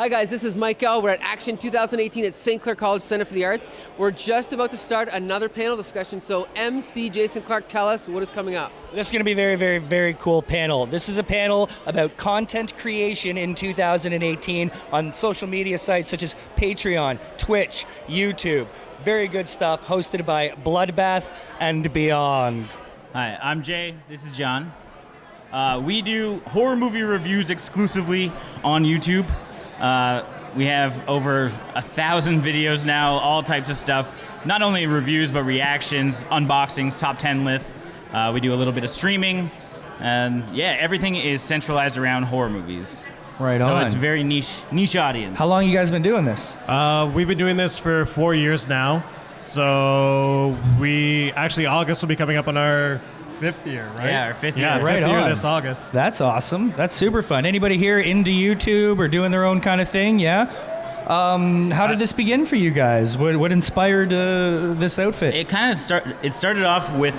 Hi guys, this is Mike Gell. We're at Action 2018 at St. Clair College Center for the Arts. We're just about to start another panel discussion, so MC Jason Clarke, tell us what is coming up. This is going to be a very, very, very cool panel. This is a panel about content creation in 2018 on social media sites such as Patreon, Twitch, YouTube. Very good stuff, hosted by Bloodbath and Beyond. Hi, I'm Jay. This is John. We do horror movie reviews exclusively on YouTube. We have over 1,000 videos now, all types of stuff. Not only reviews, but reactions, unboxings, top 10 lists. We do a little bit of streaming. And yeah, everything is centralized around horror movies. Right on. So it's a very niche audience. How long you guys been doing this? We've been doing this for 4 years now. So August will be coming up on our 5th year, right? Yeah, our 5th year. Yeah, Right 5th year on. this August. That's awesome. That's super fun. Anybody here into YouTube or doing their own kind of thing? Yeah? How did this begin for you guys? What inspired this outfit? It kind of started off with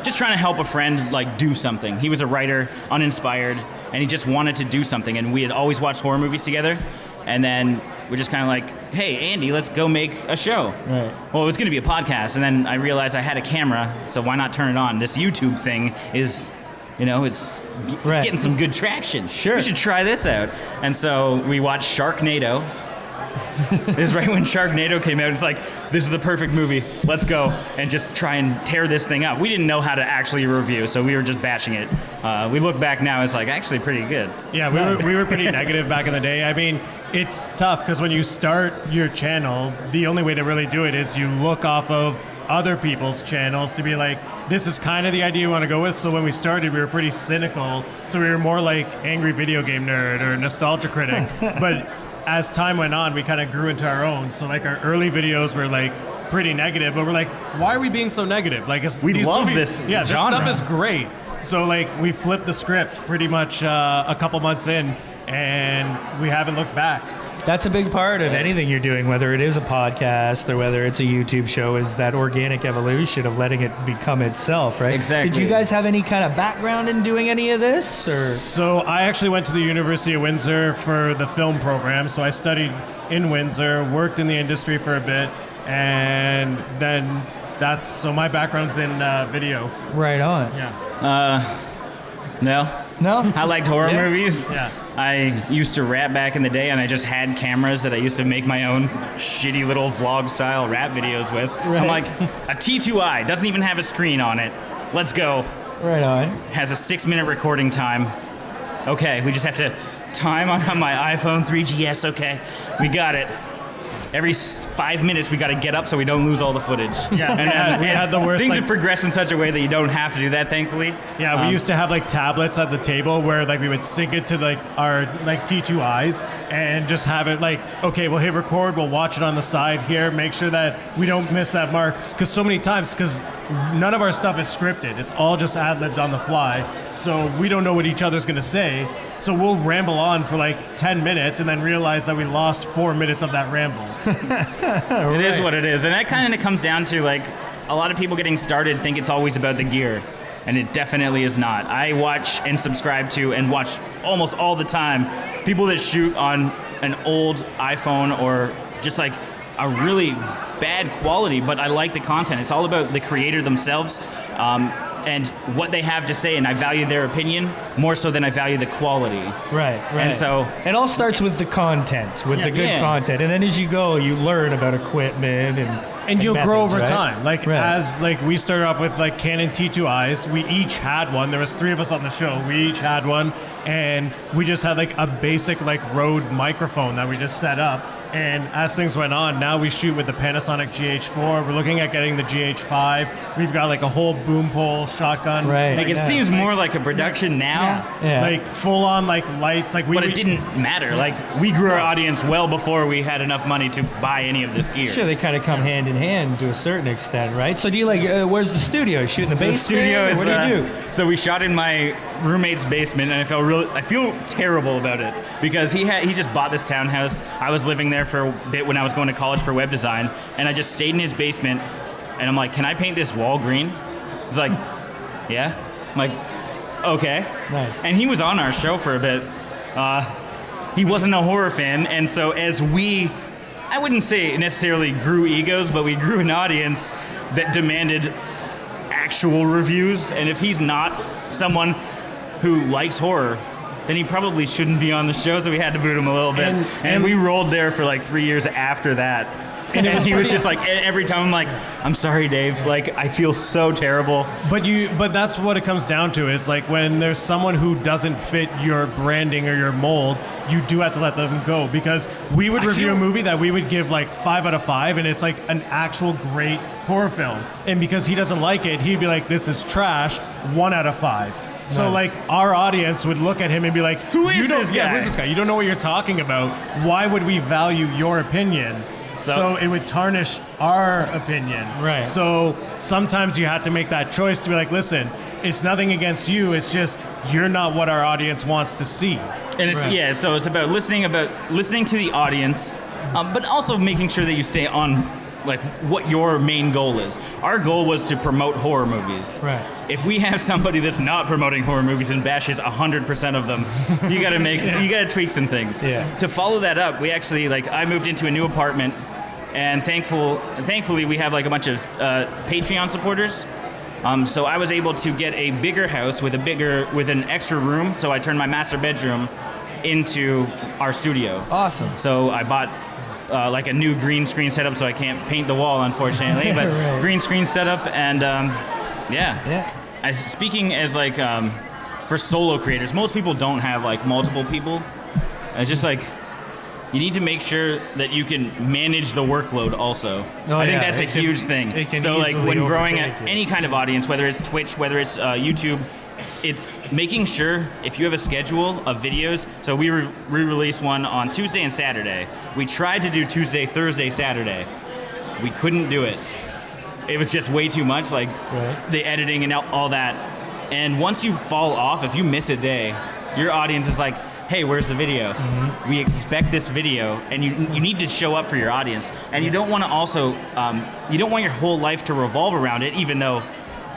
just trying to help a friend do something. He was a writer, uninspired, and he just wanted to do something. And we had always watched horror movies together, and then we're just kind of like, hey, Andy, let's go make a show. Right. Well, it was going to be a podcast, and then I realized I had a camera, so why not turn it on? This YouTube thing is, it's Right. getting some good traction. Sure. We should try this out. And so we watched Sharknado. This is right when Sharknado came out. It's like, this is the perfect movie. Let's go and just try and tear this thing up. We didn't know how to actually review, so we were just batching it. We look back now, it's actually pretty good. Yeah, we were pretty negative back in the day. I mean, it's tough because when you start your channel, the only way to really do it is you look off of other people's channels to be like, this is kind of the idea you want to go with. So when we started, we were pretty cynical. So we were more like angry video game nerd or nostalgia critic. But as time went on, we kind of grew into our own. So our early videos were pretty negative, but we're like, why are we being so negative? We these love movies, this yeah, genre. this stuff is great. So we flipped the script pretty much a couple months in, and we haven't looked back. That's a big part of anything you're doing, whether it is a podcast or whether it's a YouTube show, is that organic evolution of letting it become itself, right? Exactly. Did you guys have any kind of background in doing any of this? Or? So I actually went to the University of Windsor for the film program. So I studied in Windsor, worked in the industry for a bit, and then so my background's in video. Right on. Yeah. No. No? I liked horror Yeah. movies. Yeah. I used to rap back in the day, and I just had cameras that I used to make my own shitty little vlog-style rap videos with. Right. I'm like, a T2i, doesn't even have a screen on it. Let's go. Right on. Has a 6-minute recording time. Okay, we just have to time on my iPhone 3GS, okay. We got it. Every 5 minutes, we got to get up so we don't lose all the footage. Yeah, and we had the worst. Things have progressed in such a way that you don't have to do that, thankfully. Yeah, we used to have tablets at the table where we would sync it to our T2Is and just have it okay, we'll hit record, we'll watch it on the side here, make sure that we don't miss that mark. Because so many times, because none of our stuff is scripted, it's all just ad-libbed on the fly, so we don't know what each other's going to say. So we'll ramble on for 10 minutes and then realize that we lost 4 minutes of that ramble. It is what it is. And that kind of comes down to a lot of people getting started think it's always about the gear. And it definitely is not. I watch and subscribe to and watch almost all the time people that shoot on an old iPhone or just a really bad quality, but I like the content. It's all about the creator themselves and what they have to say, and I value their opinion more so than I value the quality. Right. And so it all starts with the content, with the good content, and then as you go, you learn about equipment and you'll methods, grow over right? time. As we started off with Canon T2Is, we each had one. There was 3 of us on the show. We each had one, and we just had a basic Rode microphone that we just set up. And as things went on, now we shoot with the Panasonic GH4. We're looking at getting the GH5. We've got a whole boom pole shotgun. Right. it seems more like a production now. Yeah. Full on lights. But it didn't matter. We grew our audience well before we had enough money to buy any of this gear. Sure, they kind of come hand in hand to a certain extent, right? So do you where's the studio? Shoot in the basement? The studio is. What do you do? So we shot in my roommate's basement, and I feel terrible about it because he just bought this townhouse. I was living there for a bit when I was going to college for web design, and I just stayed in his basement, and I'm like, can I paint this wall green? He's like, yeah. I'm like, okay. Nice. And he was on our show for a bit. he wasn't a horror fan, and so as we, I wouldn't say necessarily grew egos, but we grew an audience that demanded actual reviews. And if he's not someone who likes horror, then he probably shouldn't be on the show, so we had to boot him a little bit. And we rolled there for like 3 years after that. And he was just like, every time I'm like, I'm sorry, Dave. Like, I feel so terrible. But that's what it comes down to, is like when there's someone who doesn't fit your branding or your mold, you do have to let them go. Because we would review a movie that we would give like 5 out of 5, and it's like an actual great horror film. And because he doesn't like it, he'd be like, this is trash, 1 out of 5. So like our audience would look at him and be like, who is this guy? Yeah, who is this guy? You don't know what you're talking about. Why would we value your opinion? So it would tarnish our opinion. Right. So sometimes you have to make that choice to be like, listen, it's nothing against you. It's just you're not what our audience wants to see. And it's so it's about listening to the audience, but also making sure that you stay on like what your main goal is. Our goal was to promote horror movies. Right. If we have somebody that's not promoting horror movies and bashes 100% of them, you gotta tweak some things. Yeah. To follow that up, we actually I moved into a new apartment, and thankfully we have like a bunch of Patreon supporters. So I was able to get a bigger house with an extra room. So I turned my master bedroom into our studio. Awesome. So I bought like a new green screen setup, so I can't paint the wall, unfortunately. But Right. green screen setup, and Yeah. Speaking as like for solo creators, most people don't have like multiple people. It's just like you need to make sure that you can manage the workload also. I think that's a huge thing. So like when growing any kind of audience, whether it's Twitch, whether it's YouTube, it's making sure if you have a schedule of videos. So we re-release one on Tuesday and Saturday. We tried to do Tuesday, Thursday, Saturday. We couldn't do it. It was just way too much, like the editing and all that. And once you fall off, if you miss a day, your audience is like, hey, where's the video? Mm-hmm. We expect this video, and you need to show up for your audience. And you don't want to also, you don't want your whole life to revolve around it, even though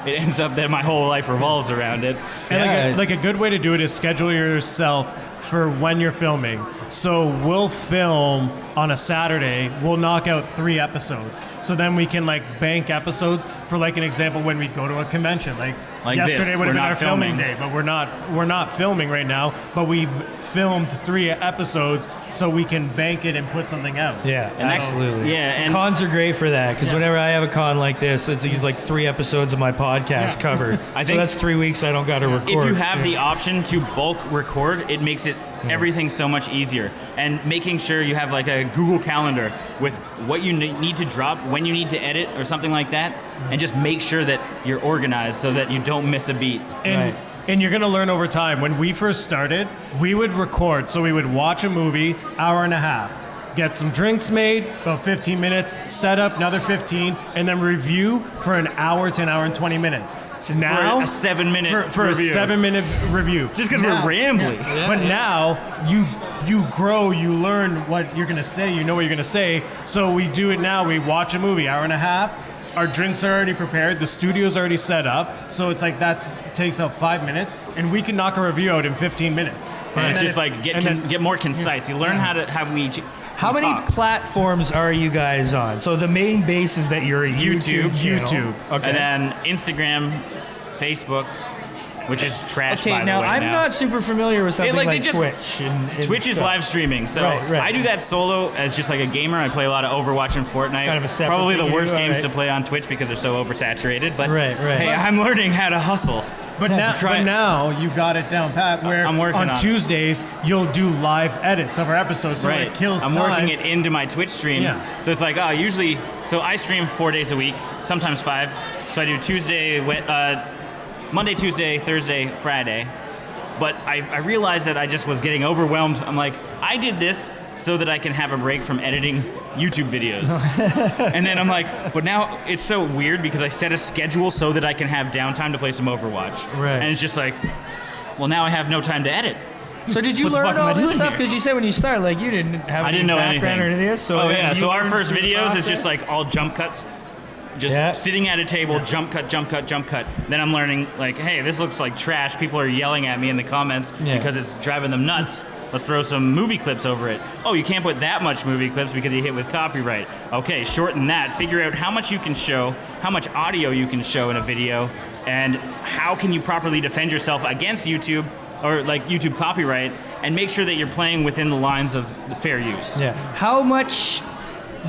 it ends up that my whole life revolves around it. And like a good way to do it is schedule yourself for when you're filming. So we'll film on a Saturday, we'll knock out 3 episodes. So then we can like bank episodes for like an example when we go to a convention. Like yesterday would have been our filming day, but we're not filming right now, but we've filmed 3 episodes so we can bank it and put something out. Yeah, absolutely. Yeah, and cons are great for that, because whenever I have a con like this, it's like 3 episodes of my podcast covered. I so think that's 3 weeks I don't got to record. If you have the option to bulk record, it makes it everything so much easier. And making sure you have like a Google Calendar with what you need to drop, when you need to edit or something like that, and just make sure that you're organized so that you don't miss a beat. And you're going to learn over time. When we first started, we would record. So we would watch a movie, hour and a half, get some drinks made, about 15 minutes, set up another 15, and then review for an hour to an hour and 20 minutes. So now, for a 7-minute for review. a 7-minute review. Just because we're rambling. But now, you grow, you learn what you're going to say, you know what you're going to say. So we do it now. We watch a movie, hour and a half. Our drinks are already prepared. The studio's already set up. So it's like takes up 5 minutes, and we can knock a review out in 15 minutes. And it's just like get more concise. You learn How many platforms are you guys on? So the main base is that you're a YouTube channel. Okay. And then Instagram, Facebook, which is trash, by the way. Now I'm not super familiar with something like Twitch. Twitch is live streaming, so I do that solo as just like a gamer. I play a lot of Overwatch and Fortnite. Kind of a separate Probably the thing worst to do, games to play on Twitch because they're so oversaturated. But hey, I'm learning how to hustle. But now you got it down pat, where I'm working on Tuesdays you'll do live edits of our episodes, so it kills time. I'm working it into my Twitch stream. Yeah. So it's like, usually, so I stream 4 days a week, sometimes 5. So I do Monday, Tuesday, Thursday, Friday. But I realized that I just was getting overwhelmed. I'm like, I did this so that I can have a break from editing YouTube videos. And then I'm like, but now it's so weird because I set a schedule so that I can have downtime to play some Overwatch. Right. And it's just like, well, now I have no time to edit. So did you learn all this stuff? Because you said when you started, like, you didn't have any background or any of this. So So our first videos is just like all jump cuts. Just sitting at a table, jump cut, jump cut, jump cut. Then I'm learning, like, hey, this looks like trash. People are yelling at me in the comments because it's driving them nuts. Let's throw some movie clips over it. Oh, you can't put that much movie clips because you hit with copyright. Okay, shorten that. Figure out how much you can show, how much audio you can show in a video, and how can you properly defend yourself against YouTube or like YouTube copyright, and make sure that you're playing within the lines of the fair use. Yeah. How much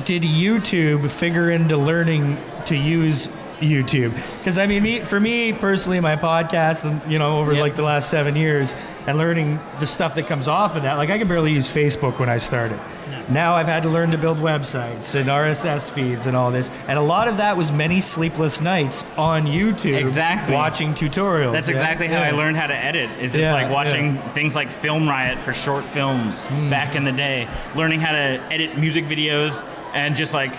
did YouTube figure into learning to use YouTube? Because I mean, for me personally, my podcast, over like the last 7 years, and learning the stuff that comes off of that, like I could barely use Facebook when I started. Now I've had to learn to build websites and RSS feeds and all this, and a lot of that was many sleepless nights on YouTube. Exactly. Watching tutorials. That's exactly how I learned how to edit. It's just like watching things like Film Riot for short films back in the day, learning how to edit music videos, and just like,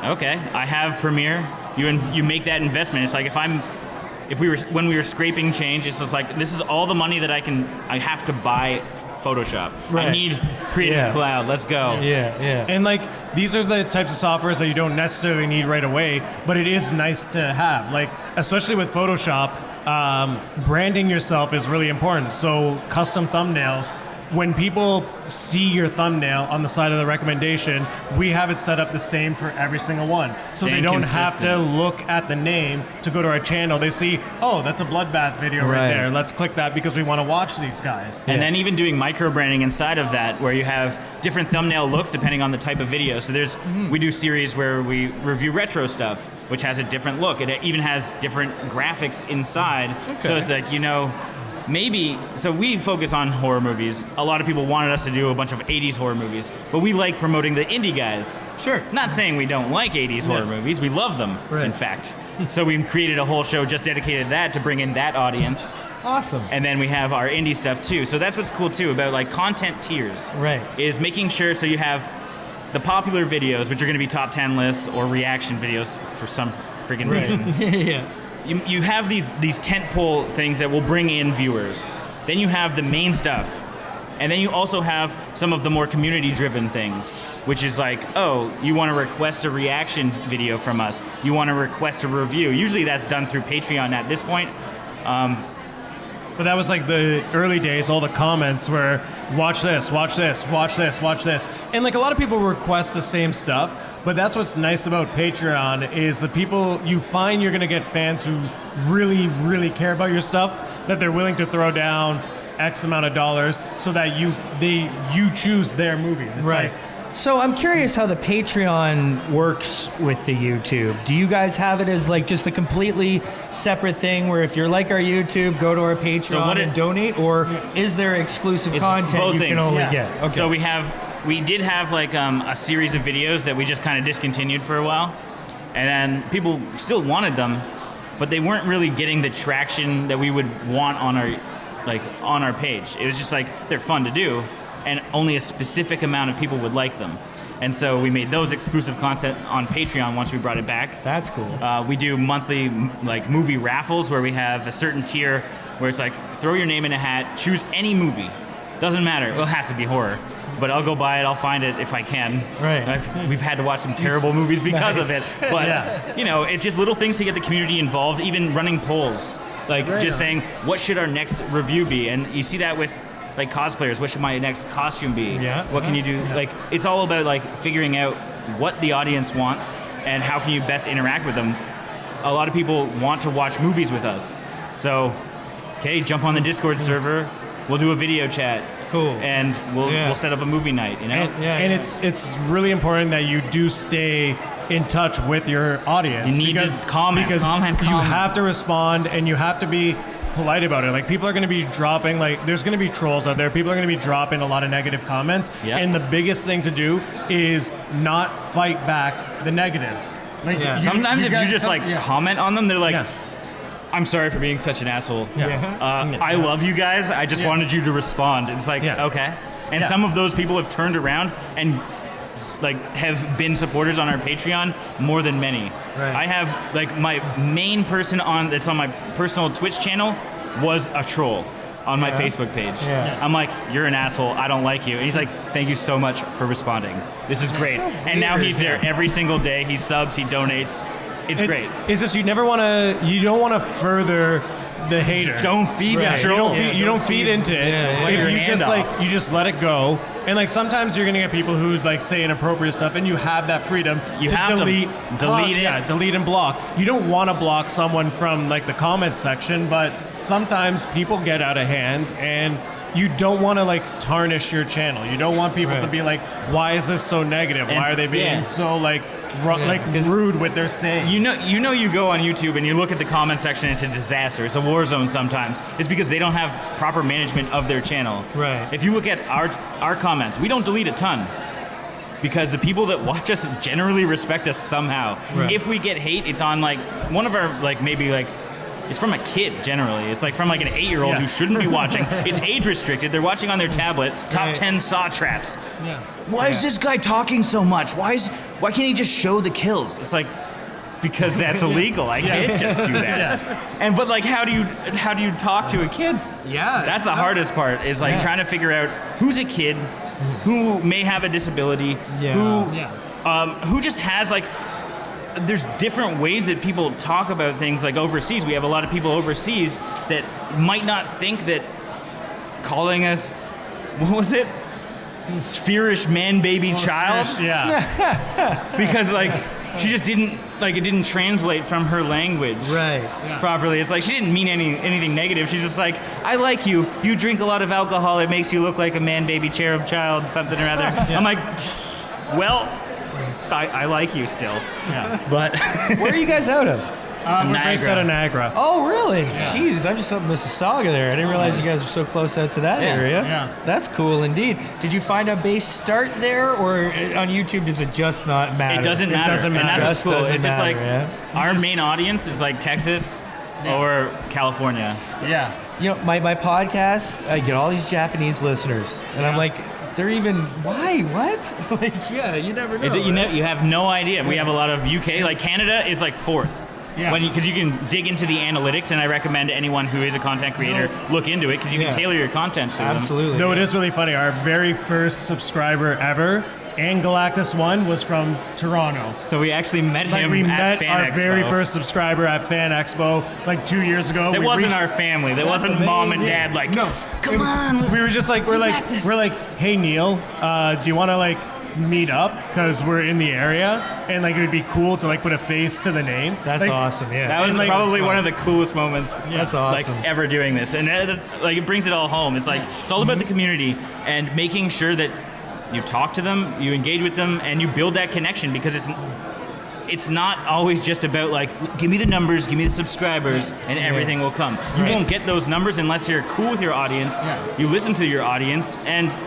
okay, I have Premiere. You make that investment. It's like when we were scraping change, it's just like, this is all the money that I have to buy Photoshop. Right. I need Creative Cloud. Let's go. Yeah. And like, these are the types of softwares that you don't necessarily need right away, but it is nice to have. Like, especially with Photoshop, branding yourself is really important. So custom thumbnails. When people see your thumbnail on the side of the recommendation, we have it set up the same for every single one. So they don't have to look at the name to go to our channel. They see, oh, that's a Bloodbath video right there. Let's click that because we want to watch these guys. And then even doing micro branding inside of that, where you have different thumbnail looks depending on the type of video. So we do series where we review retro stuff, which has a different look. It even has different graphics inside. Okay. So it's like, so we focus on horror movies. A lot of people wanted us to do a bunch of 80s horror movies, but we like promoting the indie guys. Sure. Not saying we don't like 80s horror movies. We love them, in fact. So we created a whole show just dedicated to that, to bring in that audience. Awesome. And then we have our indie stuff too. So that's what's cool too about like content tiers. Right. Is making sure so you have the popular videos, which are going to be top 10 lists or reaction videos for some freaking reason. Yeah. You have these tentpole things that will bring in viewers. Then you have the main stuff. And then you also have some of the more community-driven things, which is like, oh, you want to request a reaction video from us. You want to request a review. Usually that's done through Patreon at this point. But that was like the early days, all the comments were, watch this, watch this, watch this, watch this. And like a lot of people request the same stuff, but that's what's nice about Patreon is the people, you find you're gonna get fans who really, really care about your stuff, that they're willing to throw down X amount of dollars so that you choose their movie. It's right. So I'm curious how the Patreon works with the YouTube. Do you guys have it as like just a completely separate thing where if you're like our YouTube, go to our Patreon and donate, or is there exclusive content you can only get? Okay. So we did have like a series of videos that we just kind of discontinued for a while, and then people still wanted them, but they weren't really getting the traction that we would want on our page. It was just like, they're fun to do, and only a specific amount of people would like them. And so we made those exclusive content on Patreon once we brought it back. That's cool. We do monthly like movie raffles where we have a certain tier where it's like, throw your name in a hat, choose any movie. Doesn't matter. Well, it has to be horror. But I'll go buy it, I'll find it if I can. Right. We've had to watch some terrible movies because of it. But, it's just little things to get the community involved, even running polls. Like saying, what should our next review be? And you see that with like cosplayers, what should my next costume be? What can you do? Like, it's all about like figuring out what the audience wants and how can you best interact with them. A lot of people want to watch movies with us. So, okay, jump on the Discord server, we'll do a video chat. Cool. And we'll set up a movie night, And it's really important that you do stay in touch with your audience. You need to comment. Because you have to respond and you have to be polite about it. Like, people are going to be dropping, like, there's going to be trolls out there. People are going to be dropping a lot of negative comments. And the biggest thing to do is not fight back the negative. Like, sometimes if you just comment on them, they're like, I'm sorry for being such an asshole. I love you guys. I just wanted you to respond. It's like, okay. And some of those people have turned around and like have been supporters on our Patreon more than many. I have like my main person that's on my personal Twitch channel was a troll. on my Facebook page. Yeah. I'm like, you're an asshole. I don't like you. And he's like, thank you so much for responding. This is great. And now he's there every single day. He subs, he donates. It's great. It's just you don't want to further the haters. Don't feed the trolls. You don't feed into it. Yeah, yeah. You just let it go. And like sometimes you're gonna get people who like say inappropriate stuff, and you have that freedom You to have to delete it. Yeah, delete and block. You don't want to block someone from like the comment section, but sometimes people get out of hand, and you don't want to like tarnish your channel. You don't want people to be like, why is this so negative? Why are they being so like rude with their saying? You go on YouTube and you look at the comment section, it's a disaster. It's a war zone sometimes. It's because they don't have proper management of their channel. Right. If you look at our comments, we don't delete a ton because the people that watch us generally respect us somehow. Right. If we get hate, it's on like one of our it's from a kid generally. It's like from like an 8-year-old who shouldn't be watching. It's age restricted. They're watching on their tablet. Top 10 saw traps. Yeah. Why is this guy talking so much? Why can't he just show the kills? It's like, because that's illegal. I can't just do that. And but like, how do you talk to a kid? Yeah. That's the hardest part. Is like trying to figure out who's a kid, who may have a disability, who just has like. There's different ways that people talk about things like overseas. We have a lot of people overseas that might not think that calling us, what was it? Spherish man baby child? Yeah. Because like she just didn't like it didn't translate from her language properly. It's like she didn't mean anything negative. She's just like, I like you. You drink a lot of alcohol. It makes you look like a man baby cherub child, something or other. I'm like, well, I like you still. Yeah. But Where are you guys out of? We're based out of Niagara. Oh, really? Jeez, I'm just up in Mississauga there. I didn't realize you guys were so close out to that area. Yeah. That's cool indeed. Did you find a base start there, or on YouTube does it just not matter? it doesn't matter. doesn't And matter. that's what's cool. Doesn't It's just like matter, our main audience is like Texas or California. Yeah. You know, my podcast, I get all these Japanese listeners, and I'm like, they're even, why? What? Like, you never know. You have no idea. We have a lot of UK. Like Canada is like 4th. Yeah. Because you can dig into the analytics, and I recommend anyone who is a content creator look into it because you can tailor your content to them. Absolutely. No, it is really funny. Our very first subscriber ever, and Galactus One, was from Toronto. So we actually met him We at met Fan our Expo. very first subscriber at Fan Expo like 2 years ago. That We wasn't reached- our family. That wasn't mom and dad. Like, come on. We were just like, we're like, hey Neil, do you want to like meet up? Because we're in the area, and like it would be cool to like put a face to the name. That's Like, awesome, yeah. That was like, probably one of the coolest moments. That's awesome. Like ever doing this, and that's, like it brings it all home. It's like it's all about the community and making sure that you talk to them, you engage with them, and you build that connection because it's not always just about like, give me the numbers, give me the subscribers, and everything will come. You won't get those numbers unless you're cool with your audience, you listen to your audience, and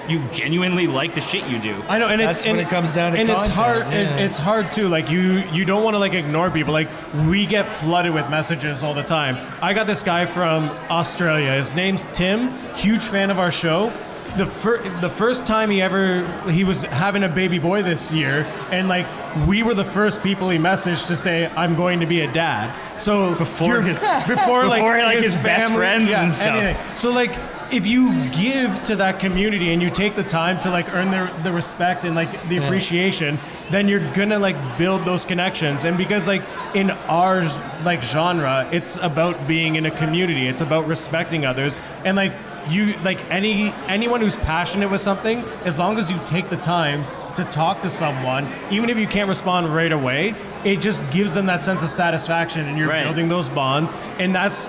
you genuinely like the shit you do. I know, and That's when it comes down to and content, it's hard. yeah. It's hard too. Like you don't want to like ignore people. Like we get flooded with messages all the time. I got this guy from Australia. His name's Tim. Huge fan of our show. The first time he was having a baby boy this year, and like we were the first people he messaged to say, I'm going to be a dad. So before his his best friends and stuff. anything. So like if you give to that community and you take the time to like earn the respect and like the appreciation, then you're gonna like build those connections. And because like in our like genre, it's about being in a community. It's about respecting others. And like you like anyone who's passionate with something, as long as you take the time to talk to someone, even if you can't respond right away, it just gives them that sense of satisfaction, and you're building those bonds. And that's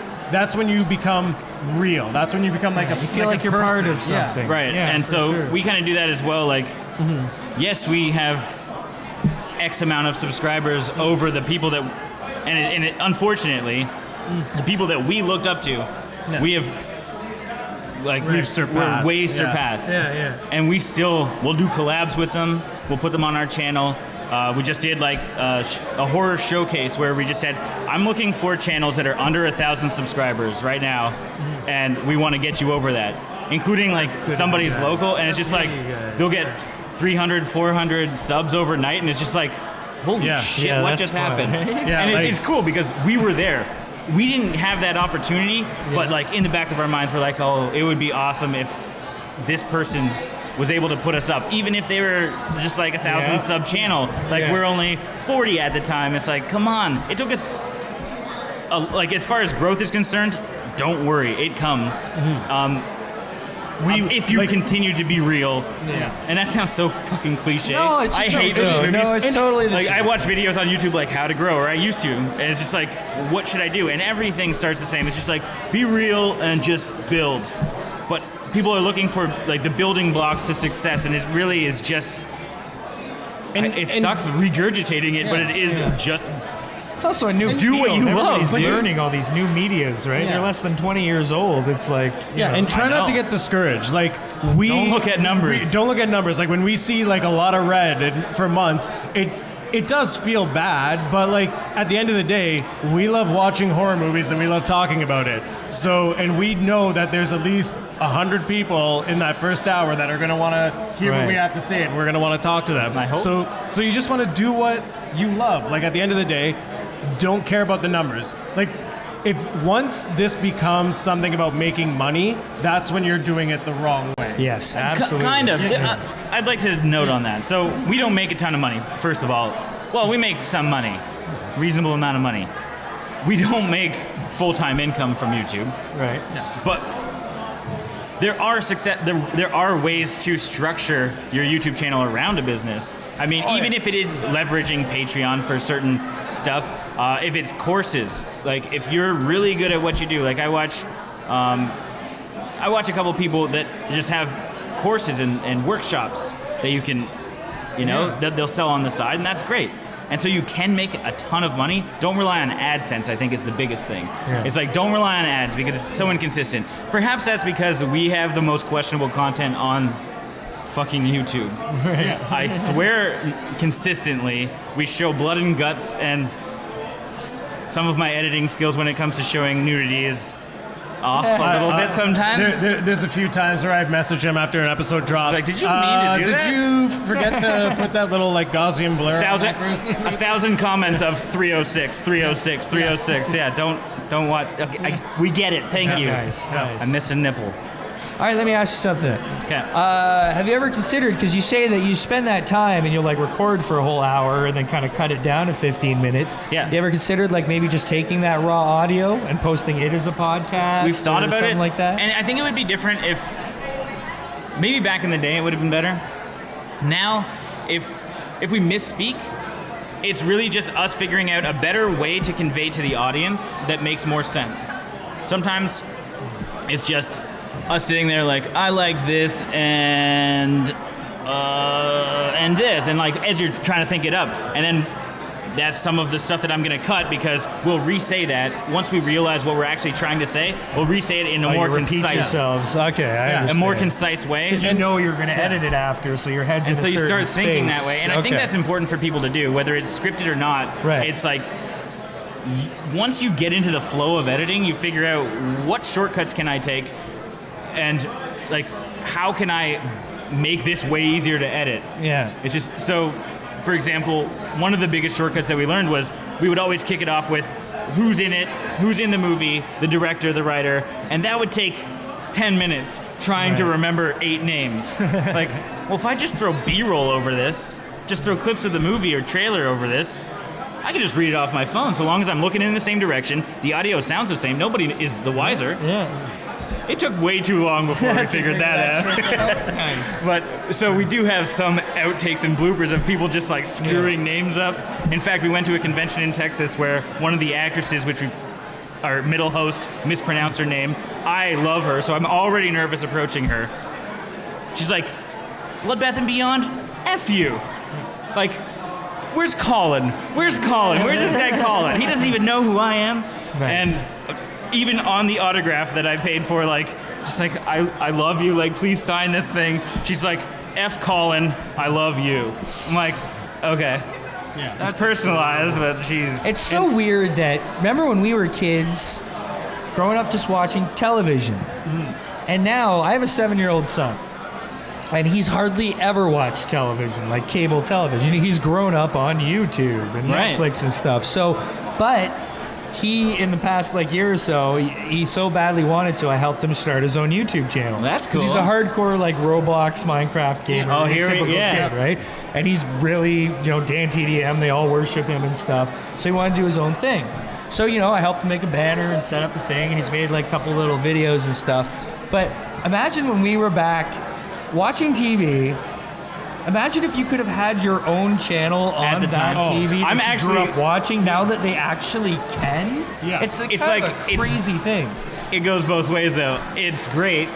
when you become real. That's when you become like you feel like you're part of something. Right, Yeah, and for so sure. we kind of do that as well. Like, yes, we have X amount of subscribers over the people that, and unfortunately, the people that we looked up to, we have, like, We've surpassed. We're way surpassed. Yeah. And we'll do collabs with them. We'll put them on our channel. We just did like a horror showcase where we just said, I'm looking for channels that are under 1,000 subscribers right now, and we want to get you over that, including like somebody's local, and it's just like they'll get 300, 400 subs overnight, and it's just like, holy shit, what that's just fun. happened? Yeah, And like- it's cool because we were there. we didn't have that opportunity, but like in the back of our minds, we're like, oh, it would be awesome if this person was able to put us up, even if they were just like 1,000 sub channel. Like we're only 40 at the time. It's like, come on. It took us, like as far as growth is concerned, don't worry, it comes. If you continue to be real, and that sounds so fucking cliche. No, it's I hate those movies. No, it's totally the like truth. I watch videos on YouTube like how to grow, or I used to, and it's just like, what should I do? And everything starts the same. It's just like, be real and just build. But people are looking for like the building blocks to success, and it really is just. It sucks regurgitating it, but it is just. It's also a new do field. what you Everybody's love, dude. learning all these new medias, right? They're less than 20 years old. It's like, you know, and try not to get discouraged. Like we Don't look at numbers. Don't look at numbers. Like when we see like a lot of red for months, it does feel bad, but like at the end of the day, we love watching horror movies and we love talking about it. So, and we know that there's at least 100 people in that first hour that are going to want to hear what we have to say, and we're going to want to talk to them. I hope. So you just want to do what you love. Like at the end of the day, don't care about the numbers. Like if once this becomes something about making money, that's when you're doing it the wrong way. Yes, absolutely. Kind of. I'd like to note on that. So we don't make a ton of money, first of all. Well, we make some money, reasonable amount of money. We don't make full-time income from YouTube. Right. But there are ways to structure your YouTube channel around a business. I mean, even if it is leveraging Patreon for certain stuff, if it's courses, like if you're really good at what you do, like I watch a couple people that just have courses and workshops that you can, that they'll sell on the side, and that's great. And so you can make a ton of money. Don't rely on AdSense, I think, is the biggest thing. Yeah. It's like, don't rely on ads because it's so inconsistent. Perhaps that's because we have the most questionable content on fucking YouTube. I swear consistently we show blood and guts, and some of my editing skills when it comes to showing nudity is off a little bit sometimes. There's a few times where I've messaged him after an episode drops. Like, did you mean to do that? Did you forget to put that little like Gaussian blur? 1,000 comments of 306, 306, 306. Yeah, don't watch. Okay, we get it. Thank you. Nice. I miss a nipple. All right, let me ask you something. Okay. Have you ever considered, because you say that you spend that time and you'll like record for a whole hour and then kind of cut it down to 15 minutes. Yeah. You ever considered like maybe just taking that raw audio and posting it as a podcast? We've thought about something it like that. And I think it would be different if maybe back in the day it would have been better. Now, if we misspeak, it's really just us figuring out a better way to convey to the audience that makes more sense. Sometimes it's just us sitting there like, I liked this and this, and like as you're trying to think it up, and then that's some of the stuff that I'm gonna cut because we'll re-say that once we realize what we're actually trying to say. We'll re-say it in a more concise. Repeat yourselves. Okay, I understand. A more concise way. Because you know you're gonna edit it after, so your head's in a certain And so you start thinking space. that way, and I think that's important for people to do, whether it's scripted or not. Right. It's like once you get into the flow of editing, you figure out what shortcuts can I take. And like, how can I make this way easier to edit? Yeah. It's just so. For example, one of the biggest shortcuts that we learned was we would always kick it off with who's in it, who's in the movie, the director, the writer, and that would take 10 minutes trying to remember 8 names. Like, well, if I just throw B-roll over this, just throw clips of the movie or trailer over this, I can just read it off my phone. So long as I'm looking in the same direction, the audio sounds the same, nobody is the wiser. Yeah. It took way too long before we figured that out. Nice. But so we do have some outtakes and bloopers of people just like screwing names up. In fact, we went to a convention in Texas where one of the actresses, our middle host, mispronounced her name. I love her, so I'm already nervous approaching her. She's like, Bloodbath Beyond? F you. Like, where's Colin? Where's Colin? Where's this guy Colin? He doesn't even know who I am. Nice. And even on the autograph that I paid for, like, just like, I love you, like, please sign this thing. She's like, F Colin, I love you. I'm like, okay. Yeah. That's personalized, but she's... It's so weird that, remember when we were kids, growing up just watching television? And now, I have a 7-year-old son. And he's hardly ever watched television, like cable television. He's grown up on YouTube and Netflix and stuff. So, but he, in the past year or so, he so badly wanted to, I helped him start his own YouTube channel. That's because he's a cool. hardcore Roblox, Minecraft gamer. Oh, here typical kid, right? And he's really, Dan TDM, they all worship him and stuff. So he wanted to do his own thing. So, I helped him make a banner and set up the thing, and he's made a couple little videos and stuff. But imagine when we were back watching TV. Imagine if you could have had your own channel on that TV that I'm you actually grew up watching. Now that they actually can, it's kind of a crazy thing. It goes both ways though. It's great.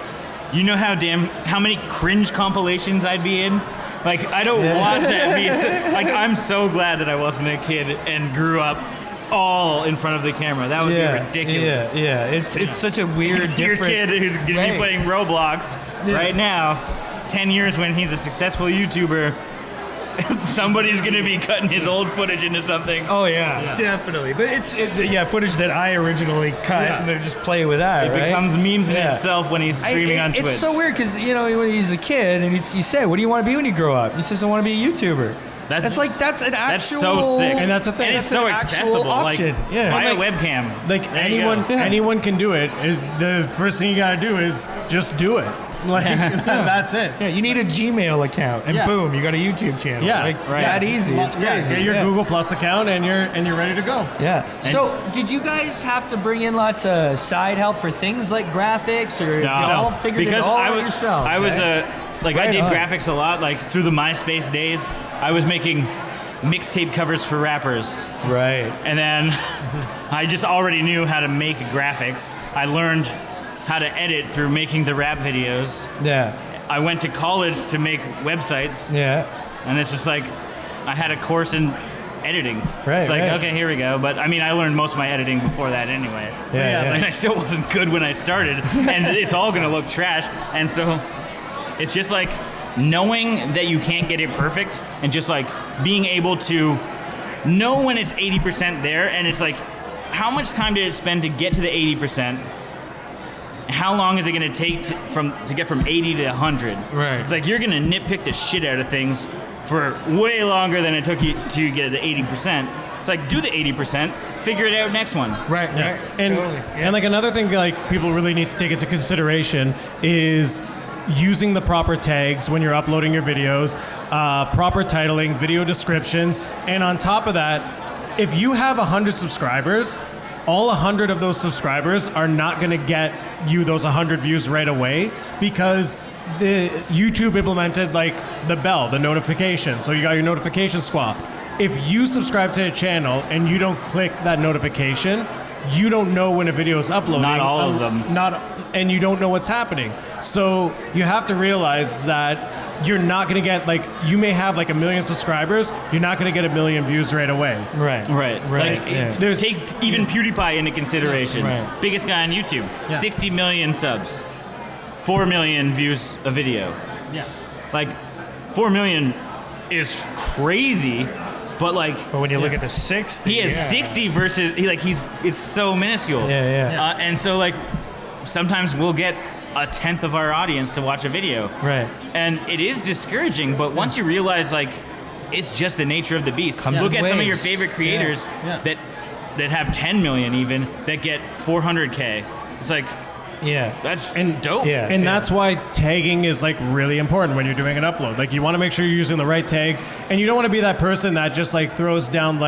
You know how many cringe compilations I'd be in? I don't want that. I'm so glad that I wasn't a kid and grew up all in front of the camera. That would be ridiculous. Yeah. It's such a weird, Your different kid who's gonna be playing Roblox right now. 10 years when he's a successful YouTuber, somebody's gonna be cutting his old footage into something. Oh yeah, definitely. But it's footage that I originally cut, and they just play with that. It becomes memes in itself when he's streaming on Twitch. It's so weird because when he's a kid and you say, "What do you want to be when you grow up?" He says, "I want to be a YouTuber." That's an actual. That's so sick, and that's the thing. And it's so accessible. Option. Buy a webcam. Anyone can do it. Is the first thing you gotta do is just do it. That's it. Yeah, you need a Gmail account, and boom, you got a YouTube channel. Yeah, that easy. It's crazy. Get your Google Plus account, and you're ready to go. Yeah. So, did you guys have to bring in lots of side help for things like graphics, or you all figured it all out yourselves? I was I did graphics a lot, through the MySpace days. I was making mixtape covers for rappers. Right. And then I just already knew how to make graphics. I learned how to edit through making the rap videos. Yeah. I went to college to make websites. Yeah. And it's just I had a course in editing. Right. It's okay, here we go. But I learned most of my editing before that anyway. Yeah. And I still wasn't good when I started. And it's all gonna look trash. And so it's just knowing that you can't get it perfect and just being able to know when it's 80% there, and it's how much time did it spend to get to the 80%? How long is it going to take to get from 80 to 100? Right. It's you're going to nitpick the shit out of things for way longer than it took you to get to 80%. It's do the 80%, figure it out next one. Right. And totally. And another thing people really need to take into consideration is using the proper tags when you're uploading your videos, proper titling, video descriptions, and on top of that, if you have 100 subscribers, all 100 of those subscribers are not going to get you those 100 views right away, because the YouTube implemented the bell, the notification. So you got your notification squad. If you subscribe to a channel and you don't click that notification, you don't know when a video is uploading. Not all of them. And you don't know what's happening. So you have to realize that you're not going to get you may have 1 million subscribers. You're not going to get 1 million views right away. Right. Take even PewDiePie into consideration. Right. Biggest guy on YouTube, 60 million subs, 4 million views a video. Yeah. 4 million is crazy. But when you look at the 60, he has 60 versus it's so minuscule. Yeah. And so sometimes we'll get a tenth of our audience to watch a video. Right. And it is discouraging, but once you realize it's just the nature of the beast. Look at some of your favorite creators that have 10 million even that get 400K. It's that's dope. Yeah. And that's why tagging is really important when you're doing an upload. You want to make sure you're using the right tags, and you don't want to be that person that just throws down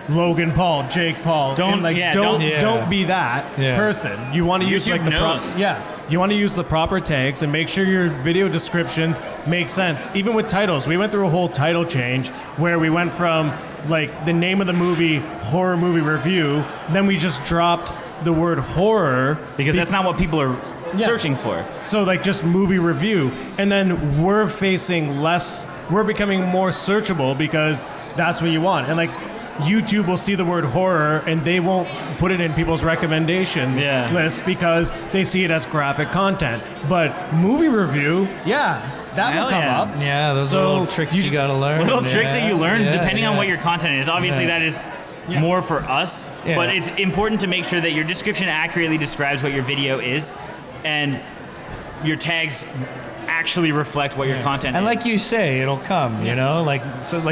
Logan Paul, Jake Paul. Don't be that person. You want to use the You want to use the proper tags and make sure your video descriptions make sense. Even with titles, we went through a whole title change where we went from the name of the movie, horror movie review, then we just dropped the word horror because that's not what people are searching for. So just movie review, and then we're becoming more searchable because that's what you want. And YouTube will see the word horror and they won't put it in people's recommendation list because they see it as graphic content. But movie review, that will come up. Yeah, those are little tricks you gotta learn. Little tricks that you learn depending on what your content is. Obviously that is more for us, but it's important to make sure that your description accurately describes what your video is, and your tags actually reflect what your content And is. like you say, it'll come, you know? Like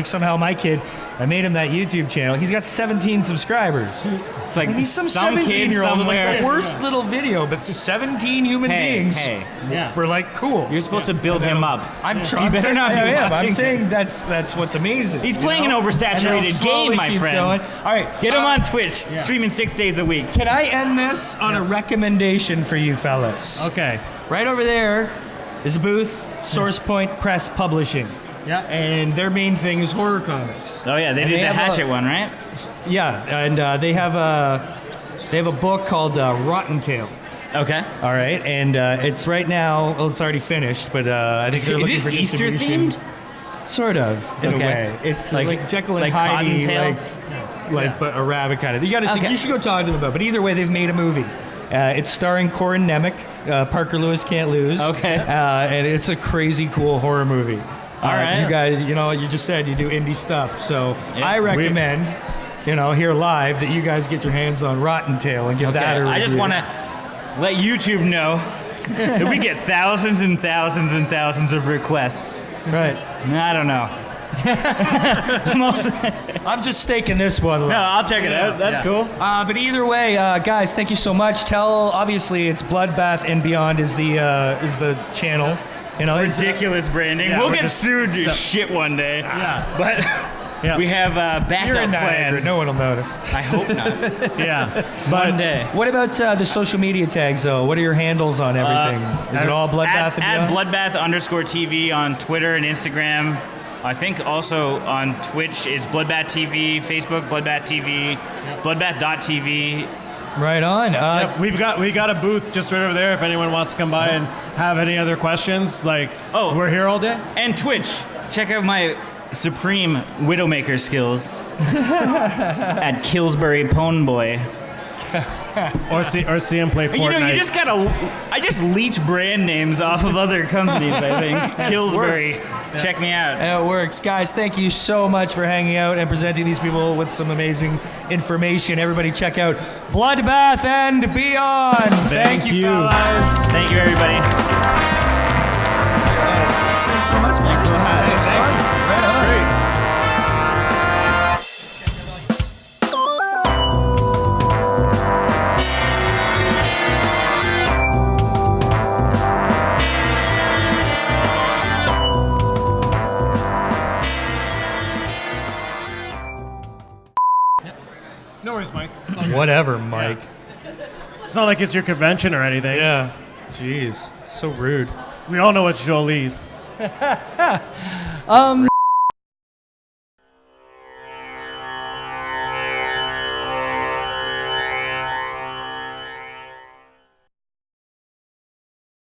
somehow my kid, I made him that YouTube channel. He's got 17 subscribers. it's like He's some some kid 17-year-old with like somewhere. the worst little video, but 17 human beings Yeah. were like, cool. You're supposed to build him up. I'm trying. You better not be I am. I'm watching saying this. that's what's amazing. He's you playing know? an oversaturated And they'll slowly game, my keep friend. going. All right, Get him on Twitch, streaming 6 days a week. Can I end this on a recommendation for you fellas? Okay. Right over there is a booth, SourcePoint Press Publishing. Yeah. And their main thing is horror comics. Oh yeah, they And did the have Hatchet one, right? Yeah, and they have a book called Rotten Tale. Okay. All right, and it's right now. Well, it's already finished, but I think they're Is looking it for Easter distribution. themed? Sort of, in a Okay. way. It's like Jekyll and like Heidi, Cottontail? but a rabbit kind of. You got to see. Okay. You should go talk to them about. But either way, they've made a movie. It's starring Corin Nemec. Parker Lewis can't lose. Okay. And it's a crazy cool horror movie. All right. You guys, you just said you do indie stuff, so Yeah. I recommend, here live that you guys get your hands on Rotten Tale and give Okay. that a review. I just want to let YouTube know that we get thousands and thousands and thousands of requests. Right. I don't know. I'm just staking this one. No, I'll check it out. That's cool. But either way, guys, thank you so much. Obviously, it's Bloodbath and Beyond is the channel. It's- Ridiculous branding. Yeah, we'll we're get just sued to shit one day. Yeah. But Yeah. we have a You're in backup Niagara. plan. No one will notice. I hope not. Yeah. One day. What about the social media tags, though? What are your handles on everything? Is it all Bloodbath and At Beyond? Bloodbath_TV on Twitter and Instagram. I think also on Twitch it's Bloodbath TV, Facebook Bloodbath TV, Bloodbath.tv. Right on. Yep, we got a booth just right over there. If anyone wants to come by and have any other questions, we're here all day. And Twitch. Check out my supreme Widowmaker skills at Killsbury Poneboy. Or see him play Fortnite. You just gotta. I just leech brand names off of other companies. I think Killsbury. Check me out. It works. Guys, thank you so much for hanging out and presenting these people with some amazing information. Everybody check out Bloodbath and Beyond. Thank you, fellas. Thank you, everybody. Thanks so much. Thanks so much. Thanks. Right on. No worries, Mike. It's all good. Whatever, Mike. It's not like it's your convention or anything. Yeah. Jeez. So rude. We all know it's Jolie's.